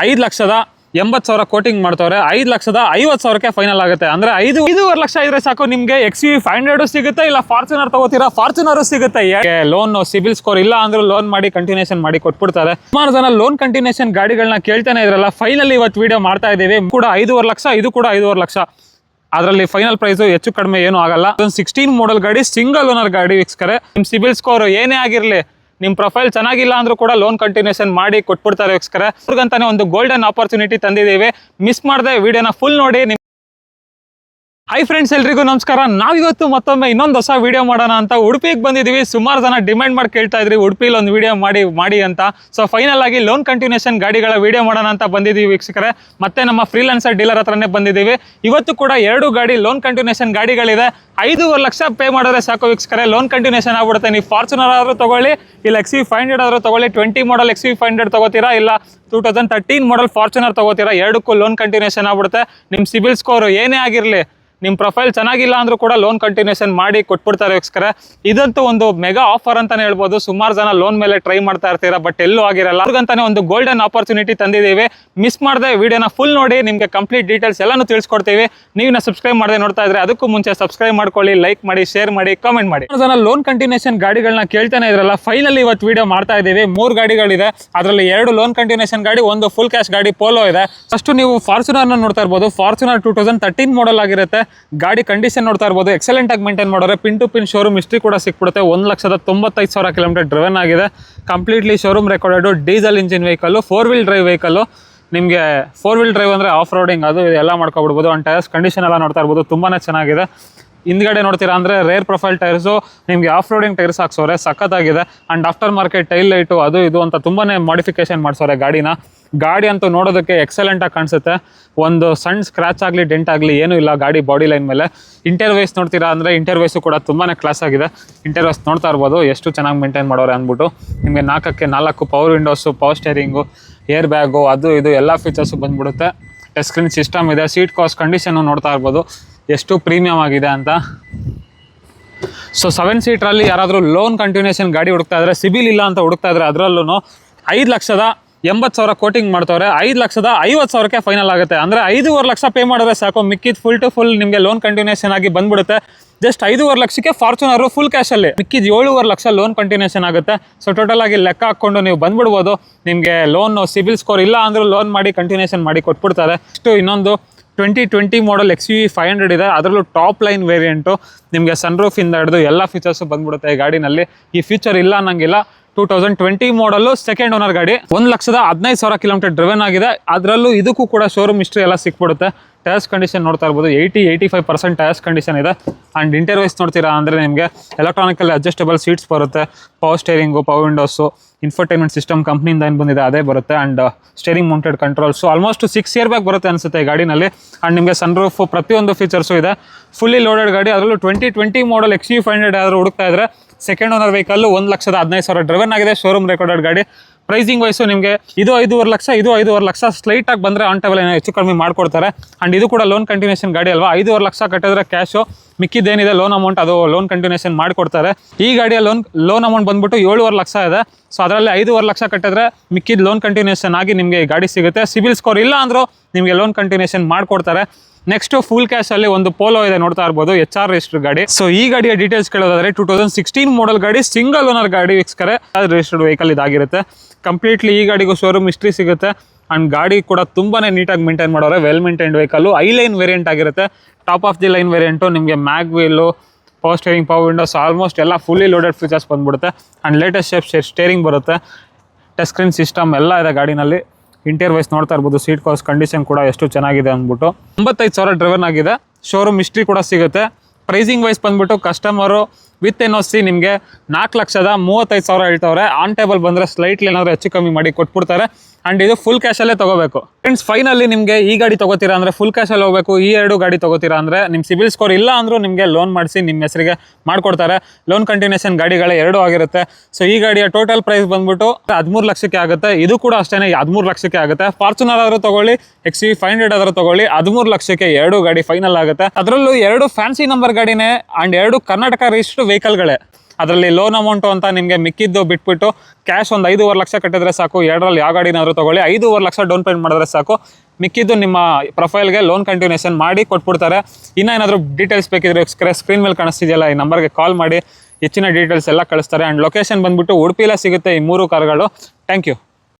5,80,000 coating ಮಾಡ್ತವ್ರೆ. 5,50,000ಕ್ಕೆ final ಆಗುತ್ತೆ. ಅಂದ್ರೆ 5.5 ಲಕ್ಷ ಇದ್ರೆ ಸಾಕು ನಿಮ್ಗೆ XUV 500 ಸಿಗುತ್ತೆ, ಇಲ್ಲ ಫಾರ್ಚುನರ್ ತಗೋತೀರಾ ಫಾರ್ಚುನರ್ ಸಿಗುತ್ತೆ. ಲೋನ್ ಸಿಬಿಲ್ ಸ್ಕೋರ್ ಇಲ್ಲ ಅಂದ್ರೆ ಲೋನ್ ಮಾಡಿ ಕಂಟಿನ್ಯೂಷನ್ ಮಾಡಿ ಕೊಟ್ಬಿಡ್ತಾರೆ. ಸುಮಾರು ಜನ ಲೋನ್ ಕಂಟಿನ್ಯೂಷನ್ ಗಾಡಿಗಳನ್ನ ಕೇಳ್ತಾನೆ ಇದ್ರಲ್ಲ. ಫೈನಲ್ ಇವತ್ತು ವಿಡಿಯೋ ಮಾಡ್ತಾ ಇದ್ದೀವಿ. ಕೂಡ 5.5 ಲಕ್ಷ, ಇದು ಕೂಡ 5.5 ಲಕ್ಷ. ಅದರಲ್ಲಿ ಫೈನಲ್ ಪ್ರೈಸ್ ಹೆಚ್ಚು ಕಡಿಮೆ ಏನು ಆಗಲ್ಲ. 16 ಮಾಡೆಲ್ ಗಾಡಿ, ಸಿಂಗಲ್ ಓನರ್ ಗಾಡಿ ವೀಕ್ಷಕರೇ. ನಿಮ್ ಸಿಬಿಲ್ ಸ್ಕೋರ್ ಏನೇ ಆಗಿರ್ಲಿ, ನಿಮ್ ಪ್ರೊಫೈಲ್ ಚೆನ್ನಾಗಿಲ್ಲ ಅಂದ್ರೂ ಕೂಡ ಲೋನ್ ಕಂಟಿನ್ಯೂಷನ್ ಮಾಡಿ ಕೊಟ್ಬಿಡ್ತಾರೆ ವೀಕ್ಷಕರೇ. ಅವ್ರಿಗಂತಾನೆ ಒಂದು ಗೋಲ್ಡನ್ ಆಪರ್ಚುನಿಟಿ ತಂದಿದ್ದೀವಿ. ಮಿಸ್ ಮಾಡದೆ ವಿಡಿಯೋನ ಫುಲ್ ನೋಡಿ. ಹೈ ಫ್ರೆಂಡ್ಸ್, ಎಲ್ರಿಗೂ ನಮಸ್ಕಾರ. ನಾವಿವತ್ತು ಮತ್ತೊಮ್ಮೆ ಇನ್ನೊಂದು ಹೊಸ ವಿಡಿಯೋ ಮಾಡೋಣ ಅಂತ ಉಡುಪಿಗೆ ಬಂದಿದ್ದೀವಿ. ಸುಮಾರು ಜನ ಡಿಮ್ಯಾಂಡ್ ಮಾಡಿ ಕೇಳ್ತಾ ಇದ್ರಿ ಉಡುಪಿಲಿ ಒಂದು ವಿಡಿಯೋ ಮಾಡಿ ಅಂತ. ಸೊ ಫೈನಲ್ ಆಗಿ ಲೋನ್ ಕಂಟಿನ್ಯೂಷನ್ ಗಾಡಿಗಳ ವಿಡಿಯೋ ಮಾಡೋಣ ಅಂತ ಬಂದಿದ್ದೀವಿ ವೀಕ್ಷಕರೇ. ಮತ್ತೆ ನಮ್ಮ ಫ್ರೀಲಾನ್ಸರ್ ಡೀಲರ್ ಹತ್ರನೇ ಬಂದಿದ್ದೀವಿ. ಇವತ್ತು ಕೂಡ 2 ಗಾಡಿ ಲೋನ್ ಕಂಟಿನ್ಯೂಷನ್ ಗಾಡಿಗಳಿದೆ. 5.5 ಲಕ್ಷ ಪೇ ಮಾಡಿದ್ರೆ ಸಾಕು ವೀಕ್ಷಕರೇ, ಲೋನ್ ಕಂಟಿನ್ಯೂಷನ್ ಆಗ್ಬಿಡುತ್ತೆ. ನೀವು ಫಾರ್ಚುನರ್ ಆದ್ರೂ ತಗೊಳ್ಳಿ, ಇಲ್ಲ XUV 500 ಆದ್ರೂ ತಗೊಳ್ಳಿ. 20 ಮಾಡೆಲ್ XUV 500 ತಗೋತೀರಾ, ಇಲ್ಲ 2013 ಮಾಡೆಲ್ ಫಾರ್ಚುನರ್ ತಗೋತೀರಾ, ಎರಡಕ್ಕೂ ಲೋನ್ ಕಂಟಿನ್ಯೂಷನ್ ಆಗ್ಬಿಡುತ್ತೆ. ನಿಮ್ಮ ಸಿಬಿಲ್ ಸ್ಕೋರ್ ಏನೇ ಆಗಿರಲಿ, ನಿಮ್ಮ ಪ್ರೊಫೈಲ್ ಚೆನ್ನಾಗಿಲ್ಲ ಅಂದ್ರೂ ಕೂಡ ಲೋನ್ ಕಂಟಿನ್ಯೂಷನ್ ಮಾಡಿ ಕೊಟ್ಬಿಡ್ತಾರೆ ವೀಕ್ಷಕರೇ. ಇದಂತೂ ಒಂದು ಮೆಗಾ ಆಫರ್ ಅಂತಾನೆ ಹೇಳ್ಬೋದು. ಸುಮಾರು ಜನ ಲೋನ್ ಮೇಲೆ ಟ್ರೈ ಮಾಡ್ತಾ ಇರ್ತೀರಾ, ಬಟ್ ಎಲ್ಲೂ ಆಗಿರಲ್ಲ. ಅವ್ರಿಗಂತಾನೆ ಒಂದು ಗೋಲ್ಡನ್ ಆಪರ್ಚುನಿಟಿ ತಂದಿದ್ದೀವಿ. ಮಿಸ್ ಮಾಡದೆ ವಿಡಿಯೋನ ಫುಲ್ ನೋಡಿ, ನಿಮಗೆ ಕಂಪ್ಲೀಟ್ ಡೀಟೇಲ್ಸ್ ಎಲ್ಲಾನು ತಿಳಿಸ್ಕೊಡ್ತೀವಿ. ನೀವು ಸಬ್ಸ್ಕ್ರೈಬ್ ಮಾಡದೆ ನೋಡ್ತಾ ಇದ್ರೆ ಅದಕ್ಕೂ ಮುಂಚೆ ಸಬ್ಸ್ಕ್ರೈಬ್ ಮಾಡ್ಕೊಳ್ಳಿ, ಲೈಕ್ ಮಾಡಿ, ಶೇರ್ ಮಾಡಿ, ಕಾಮೆಂಟ್ ಮಾಡಿ. ಜನ ಲೋನ್ ಕಂಟಿನ್ಯೂಷನ್ ಗಾಡಿಗಳನ್ನ ಕೇಳ್ತಾನೆ ಇದ್ರಲ್ಲ. ಫೈನಲ್ ಇವತ್ತು ವಿಡಿಯೋ ಮಾಡ್ತಾ ಇದ್ದೀವಿ. 3 ಗಾಡಿಗಳಿದೆ. ಅದರಲ್ಲಿ 2 ಲೋನ್ ಕಂಟಿನ್ಯೂಷನ್ ಗಾಡಿ, ಒಂದು ಫುಲ್ ಕ್ಯಾಶ್ ಗಾಡಿ ಪೋಲೋ ಇದೆ. ಫಸ್ಟ್ ನೀವು ಫಾರ್ಚುನರ್ ನೋಡ್ತಾ ಇರ್ಬೋದು. ಫಾರ್ಚುನರ್ 2013 ಮಾಡೆಲ್ ಆಗಿರುತ್ತೆ. ಗಾಡಿ ಕಂಡೀಷನ್ ನೋಡ್ತಾ ಇರ್ಬೋದು, ಎಕ್ಸಲೆಂಟ್ ಆಗಿ ಮೇಂಟೈನ್ ಮಾಡೋರೆ. Pin to pin showroom history ಕೂಡ ಸಿಕ್ಬಿಡುತ್ತೆ. 1,95,000 ಕಿಲೋಮೀಟರ್ ಡ್ರೈವನ್ ಆಗಿದೆ. Completely showroom recorded diesel engine vehicle, 4 wheel drive vehicle. ನಿಮಗೆ 4 ವೀಲ್ ಡ್ರೈವ್ ಅಂದರೆ ಆಫ್ ರೋಡಿಂಗ್ ಅದು ಎಲ್ಲ ಮಾಡ್ಕೊಬಿಡ್ಬೋದು. ಆ್ಯಂಡ್ ಟೈರ್ಸ್ ಕಂಡೀಷನ್ ಎಲ್ಲ ನೋಡ್ತಾ ಇರ್ಬೋದು, ತುಂಬಾ ಚೆನ್ನಾಗಿದೆ. ಹಿಂದ್ಗಡೆ ನೋಡ್ತೀರಾ ಅಂದರೆ ರೇರ್ ಪ್ರೊಫೈಲ್ ಟೈರ್ಸು, ನಿಮಗೆ ಆಫ್ ರೋಡಿಂಗ್ ಟೈರ್ಸ್ ಹಾಕ್ಸೋರೆ, ಸಖತ್ತಾಗಿದೆ. And after market tail light ಅದು ಇದು ಅಂತ ತುಂಬಾ ಮಾಡಿಫಿಕೇಶನ್ ಮಾಡಿಸೋರೆ ಗಾಡಿನ. ಗಾಡಿ ಅಂತೂ ನೋಡೋದಕ್ಕೆ ಎಕ್ಸಲೆಂಟಾಗಿ ಕಾಣಿಸುತ್ತೆ. ಒಂದು ಸಣ್ಣ ಸ್ಕ್ರ್ಯಾಚ್ ಆಗಲಿ ಡೆಂಟ್ ಆಗಲಿ ಏನೂ ಇಲ್ಲ ಗಾಡಿ ಬಾಡಿ ಲೈನ್ ಮೇಲೆ. ಇಂಟರ್ವೇಸ್ ನೋಡ್ತೀರಾ ಅಂದರೆ ಇಂಟರ್ವೇಸು ಕೂಡ ತುಂಬಾ ಕ್ಲಾಸ್ ಆಗಿದೆ. ಇಂಟರ್ವೇಸ್ ನೋಡ್ತಾ ಇರ್ಬೋದು ಎಷ್ಟು ಚೆನ್ನಾಗಿ ಮೇಂಟೈನ್ ಮಾಡೋರೆ ಅಂದ್ಬಿಟ್ಟು. ನಿಮಗೆ 4 power windows, power steering, air bag ಅದು ಇದು ಎಲ್ಲ ಫೀಚರ್ಸು ಬಂದ್ಬಿಡುತ್ತೆ. ಟಚ್ ಸ್ಕ್ರೀನ್ ಸಿಸ್ಟಮ್ ಇದೆ. ಸೀಟ್ ಕಾಸ್ಟ್ ಕಂಡೀಷನ್ನು ನೋಡ್ತಾ ಇರ್ಬೋದು ಎಷ್ಟು ಪ್ರೀಮಿಯಮ್ ಆಗಿದೆ ಅಂತ. ಸೊ 7 ಸೀಟ್ರಲ್ಲಿ ಯಾರಾದರೂ ಲೋನ್ ಕಂಟಿನ್ಯೂಷನ್ ಗಾಡಿ ಹುಡುಕ್ತಾ ಇದ್ರೆ, ಸಿಬಿಲ್ ಇಲ್ಲ ಅಂತ ಹುಡುಕ್ತಾ ಇದ್ರೆ, ಅದರಲ್ಲೂ 5,80,000 ಕೋಟಿಂಗ್ ಮಾಡ್ತವ್ರೆ. 5,50,000ಕ್ಕೆ ಫೈನಲ್ ಆಗುತ್ತೆ. ಅಂದರೆ 5.5 ಲಕ್ಷ ಪೇ ಮಾಡಿದ್ರೆ ಸಾಕು, ಮಿಕ್ಕಿದ ಫುಲ್ ಟು ಫುಲ್ ನಿಮಗೆ ಲೋನ್ ಕಂಟಿನ್ಯೂಷನ್ ಆಗಿ ಬಂದ್ಬಿಡುತ್ತೆ. ಜಸ್ಟ್ 5.5 ಲಕ್ಷಕ್ಕೆ ಫಾರ್ಚುನರು ಫುಲ್ ಕ್ಯಾಶಲ್ಲಿ, ಮಿಕ್ಕಿದ 7.5 ಲಕ್ಷ ಲೋನ್ ಕಂಟಿನ್ಯೂಷನ್ ಆಗುತ್ತೆ. ಸೊ ಟೋಟಲ್ ಆಗಿ ಲೆಕ್ಕ ಹಾಕ್ಕೊಂಡು ನೀವು ಬಂದ್ಬಿಡ್ಬೋದು. ನಿಮಗೆ ಲೋನ್ ಸಿಬಿಲ್ ಸ್ಕೋರ್ ಇಲ್ಲ ಅಂದರೂ ಲೋನ್ ಮಾಡಿ ಕಂಟಿನ್ಯೂಷನ್ ಮಾಡಿ ಕೊಟ್ಬಿಡ್ತಾರೆ. ಇಷ್ಟು ಇನ್ನೊಂದು 2020 ಮಾಡೆಲ್ XUV 500 ಇದೆ. ಅದರಲ್ಲೂ ಟಾಪ್ ಲೈನ್ ವೇರಿಯಂಟು. ನಿಮಗೆ ಸನ್ರೂಫ್ ಇಂದ ಹಿಡಿದು ಎಲ್ಲ ಫೀಚರ್ಸು ಬಂದ್ಬಿಡುತ್ತೆ ಈ ಗಾಡಿನಲ್ಲಿ. ಈ ಫೀಚರ್ ಇಲ್ಲ ಅನ್ನಂಗಿಲ್ಲ. 2020 ಮಾಡಲು ಸೆಕೆಂಡ್ ಓನರ್ ಗಾಡಿ. 1,15,000 ಕಿಲೋಮೀಟರ್ ಡ್ರೈವನ್ ಆಗಿದೆ. ಅದರಲ್ಲೂ ಇದಕ್ಕೂ ಕೂಡ ಶೋರೂಮ್ ಹಿಸ್ಟ್ರಿ ಎಲ್ಲ ಸಿಕ್ಬಿಡುತ್ತೆ. ಟೈರ್ಸ್ ಕಂಡೀಷನ್ ನೋಡ್ತಾ ಇರ್ಬೋದು, 80-85% ಟೈರ್ಸ್ ಕಂಡೀಷನ್ ಇದೆ. ಆ್ಯಂಡ್ ಇಂಟರ್ವೇಸ್ ನೋಡ್ತೀರಾ ಅಂದರೆ ನಿಮಗೆ ಎಲೆಕ್ಟ್ರಾನಿಕಲ್ಲಿ ಅಡ್ಜಸ್ಟಬಲ್ ಸೀಟ್ಸ್ ಬರುತ್ತೆ. Power steering, power windows, infotainment system ಕಂಪ್ನಿಯಿಂದ ಏನು ಬಂದಿದೆ ಅದೇ ಬರುತ್ತೆ. And steering mounted controls, almost 6 airbag ಬರುತ್ತೆ ಅನಿಸುತ್ತೆ ಈ ಗಾಡಿನಲ್ಲಿ. ಆ್ಯಂಡ್ ನಿಮಗೆ ಸನ್ರೂಫು ಪ್ರತಿಯೊಂದು ಫೀಚರ್ಸು ಇದೆ. ಫುಲ್ಲಿ ಲೋಡೆಡ್ ಗಾಡಿ. ಅದರಲ್ಲೂ 2020 ಮಾಡೆಲ್ XUV 500 ಯಾರು ಹುಡುಕ್ತಾ ಇದ್ರೆ, ಸೆಕೆಂಡ್ ಓನರ್ ವೆಹಿಕಲ್, 1,15,000 ಡ್ರೈವನ್ ಆಗಿದೆ. ಶೋರೂಮ್ ರೆಕಾರ್ಡೆಡ್ ಗಾಡಿ. ಪ್ರೈಸಿಂಗ್ ವೈಸು ನಿಮಗೆ ಇದು 5.5 ಲಕ್ಷ, ಇದು 5.5 ಲಕ್ಷ. ಸ್ಲೈಟಾಗಿ ಬಂದರೆ ಆನ್ ಟೇಬಲ್ ಏನೋ ಹೆಚ್ಚು ಕಡಿಮೆ ಮಾಡಿಕೊಡ್ತಾರೆ. ಆ್ಯಂಡ್ ಇದು ಕೂಡ ಲೋನ್ ಕಂಟಿನ್ಯೂಷನ್ ಗಾಡಿ ಅಲ್ವಾ. 5.5 ಲಕ್ಷ ಕಟ್ಟಿದ್ರೆ ಕ್ಯಾಶು, ಮಿಕ್ಕಿದ್ದೇನಿದೆ ಲೋನ್ ಅಮೌಂಟ್ ಅದು ಲೋನ್ ಕಂಟಿನ್ಯೂಷನ್ ಮಾಡಿಕೊಡ್ತಾರೆ. ಈ ಗಾಡಿಯ ಲೋನ್ ಅಮೌಂಟ್ ಬಂದ್ಬಿಟ್ಟು 7.5 ಲಕ್ಷ ಇದೆ. ಸೊ ಅದರಲ್ಲಿ 5.5 ಲಕ್ಷ ಕಟ್ಟಿದ್ರೆ ಮಿಕ್ಕಿದ ಲೋನ್ ಕಂಟಿನ್ಯೂಷನ್ ಆಗಿ ನಿಮಗೆ ಗಾಡಿ ಸಿಗುತ್ತೆ. ಸಿಬಿಲ್ ಸ್ಕೋರ್ ಇಲ್ಲ ಅಂದರೂ ನಿಮಗೆ ಲೋನ್ ಕಂಟಿನ್ಯೂಷನ್ ಮಾಡಿಕೊಡ್ತಾರೆ. ನೆಕ್ಸ್ಟ್ ಫುಲ್ ಕ್ಯಾಶ್ ಅಲ್ಲಿ ಒಂದು ಪೋಲೋ ಇದೆ, ನೋಡ್ತಾ ಇರ್ಬೋದು, HR ರಿಜಿಸ್ಟರ್ಡ್ ಗಾಡಿ. ಸೊ ಈ ಗಾಡಿಯ ಡೀಟೇಲ್ಸ್ ಕೇಳೋದಾದ್ರೆ 2016 ಮಾಡೆಲ್ ಗಾಡಿ, ಸಿಂಗಲ್ ಓನರ್ ಗಾಡಿ ವೀಕ್ಷಕರೇ. ರಿಜಿಸ್ಟರ್ಡ್ ವೆಹಿಕಲ್ ಇದಾಗಿರುತ್ತೆ. ಕಂಪ್ಲೀಟ್ಲಿ ಈ ಗಾಡಿಗೂ ಶೋರೂಮ್ ಹಿಸ್ಟ್ರಿ ಸಿಗುತ್ತೆ. ಆ್ಯಂಡ್ ಗಾಡಿ ಕೂಡ ತುಂಬಾನೇ ನೀಟಾಗಿ ಮೇಂಟೈನ್ ಮಾಡೋರೆ. Well maintained vehicle. Line variant ಆಗಿರುತ್ತೆ. Top of the line variant. ನಿಮಗೆ mag wheel, power steering, power windows, almost ಎಲ್ಲ ಫುಲ್ಲಿ ಲೋಡೆಡ್ ಫೀಚರ್ಸ್ ಬಂದ್ಬಿಡುತ್ತೆ. ಆ್ಯಂಡ್ ಲೇಟೆಸ್ಟ್ ಶೇಪ್ ಸ್ಟೇರಿಂಗ್ ಬರುತ್ತೆ. ಟಚ್ ಸ್ಕ್ರೀನ್ ಸಿಸ್ಟಮ್ ಎಲ್ಲ ಇದೆ ಗಾಡಿನಲ್ಲಿ. ಇಂಟರ್ವೇಸ್ ನೋಡ್ತಾ ಇರ್ಬೋದು. ಸೀಟ್ ಕಾಸ್ಟ್ ಕಂಡೀಷನ್ ಕೂಡ ಎಷ್ಟು ಚೆನ್ನಾಗಿದೆ ಅಂದ್ಬಿಟ್ಟು. 95,000 ಡ್ರೈವನ್ ಆಗಿದೆ. ಶೋರೂಮ್ ಹಿಸ್ಟ್ರಿ ಕೂಡ ಸಿಗುತ್ತೆ. ಪ್ರೈಸಿಂಗ್ ವೈಸ್ ಬಂದ್ಬಿಟ್ಟು ಕಸ್ಟಮರು ವಿತ್ NOC ನಿಮಗೆ 4,35,000 ಹೇಳ್ತವ್ರೆ. ಆನ್ ಟೇಬಲ್ ಬಂದರೆ ಸ್ಲೈಟ್ಲಿ ಏನಾದರೂ ಹೆಚ್ಚು ಕಮ್ಮಿ ಮಾಡಿ ಕೊಟ್ಬಿಡ್ತಾರೆ. ಆ್ಯಂಡ್ ಇದು ಫುಲ್ ಕ್ಯಾಶಲ್ಲೇ ತೊಗೋಬೇಕು. ಫ್ರೆಂಡ್ಸ್ ಫೈನಲಿ ನಿಮಗೆ ಈ ಗಾಡಿ ತೊಗೋತೀರಾ ಅಂದರೆ ಫುಲ್ ಕ್ಯಾಶಲ್ಲಿ ಹೋಗಬೇಕು. ಈ 2 ಗಾಡಿ ತೊಗೋತೀರಾ ಅಂದರೆ ನಿಮ್ಮ ಸಿಬಿಲ್ ಸ್ಕೋರ್ ಇಲ್ಲ ಅಂದರೂ ನಿಮಗೆ ಲೋನ್ ಮಾಡಿಸಿ ನಿಮ್ಮ ಹೆಸರಿಗೆ ಮಾಡಿಕೊಡ್ತಾರೆ. ಲೋನ್ ಕಂಟಿನ್ಯೂಷನ್ ಗಾಡಿಗಳೇ 2 ಆಗಿರುತ್ತೆ. ಸೊ ಈ ಗಾಡಿಯ ಟೋಟಲ್ ಪ್ರೈಸ್ ಬಂದ್ಬಿಟ್ಟು 13 ಲಕ್ಷಕ್ಕೆ ಆಗುತ್ತೆ. ಇದು ಕೂಡ ಅಷ್ಟೇ 13 ಲಕ್ಷಕ್ಕೆ ಆಗುತ್ತೆ. ಫಾರ್ಚುನರ್ ಆದರೂ ತೊಗೊಳ್ಳಿ, XUV 500 ಆದರೂ ತೊಗೊಳ್ಳಿ, 13 ಲಕ್ಷಕ್ಕೆ 2 ಗಾಡಿ ಫೈನಲ್ ಆಗುತ್ತೆ. ಅದರಲ್ಲೂ 2 ಫ್ಯಾನ್ಸಿ ನಂಬರ್ ಗಾಡಿನೇ. ಆ್ಯಂಡ್ 2 ಕರ್ನಾಟಕ ರಿಜಿಸ್ಟರ್ಡ್ ವೆಹಿಕಲ್ಗಳೇ. ಅದರಲ್ಲಿ ಲೋನ್ ಅಮೌಂಟು ಅಂತ ನಿಮಗೆ ಮಿಕ್ಕಿದ್ದು ಬಿಟ್ಬಿಟ್ಟು ಕ್ಯಾಶ್ ಒಂದು 5.5 ಲಕ್ಷ ಕಟ್ಟಿದ್ರೆ ಸಾಕು. ಎರಡರಲ್ಲಿ ಯಾವ ಗಾಡಿನಾದರೂ ತೊಗೊಳ್ಳಿ, 5.5 ಲಕ್ಷ ಡೌನ್ ಪೇಮೆಂಟ್ ಮಾಡಿದ್ರೆ ಸಾಕು. ಮಿಕ್ಕಿದ್ದು ನಿಮ್ಮ ಪ್ರೊಫೈಲ್ಗೆ ಲೋನ್ ಕಂಟಿನ್ಯೂಷನ್ ಮಾಡಿ ಕೊಟ್ಬಿಡ್ತಾರೆ. ಇನ್ನೂ ಏನಾದರೂ ಡೀಟೇಲ್ಸ್ ಬೇಕಿದ್ರೆ ಸ್ಕ್ರೀನ್ ಮೇಲೆ ಕಾಣಿಸ್ತಿದೆಯಲ್ಲ ಈ ನಂಬರ್ಗೆ ಕಾಲ್ ಮಾಡಿ ಹೆಚ್ಚಿನ ಡೀಟೇಲ್ಸ್ ಎಲ್ಲ ಕಳಿಸ್ತಾರೆ. ಆ್ಯಂಡ್ ಲೊಕೇಶನ್ ಬಂದುಬಿಟ್ಟು ಉಡುಪಿಲೇ ಸಿಗುತ್ತೆ ಈ 3 ಕಾರ್ಗಳು. Thank you.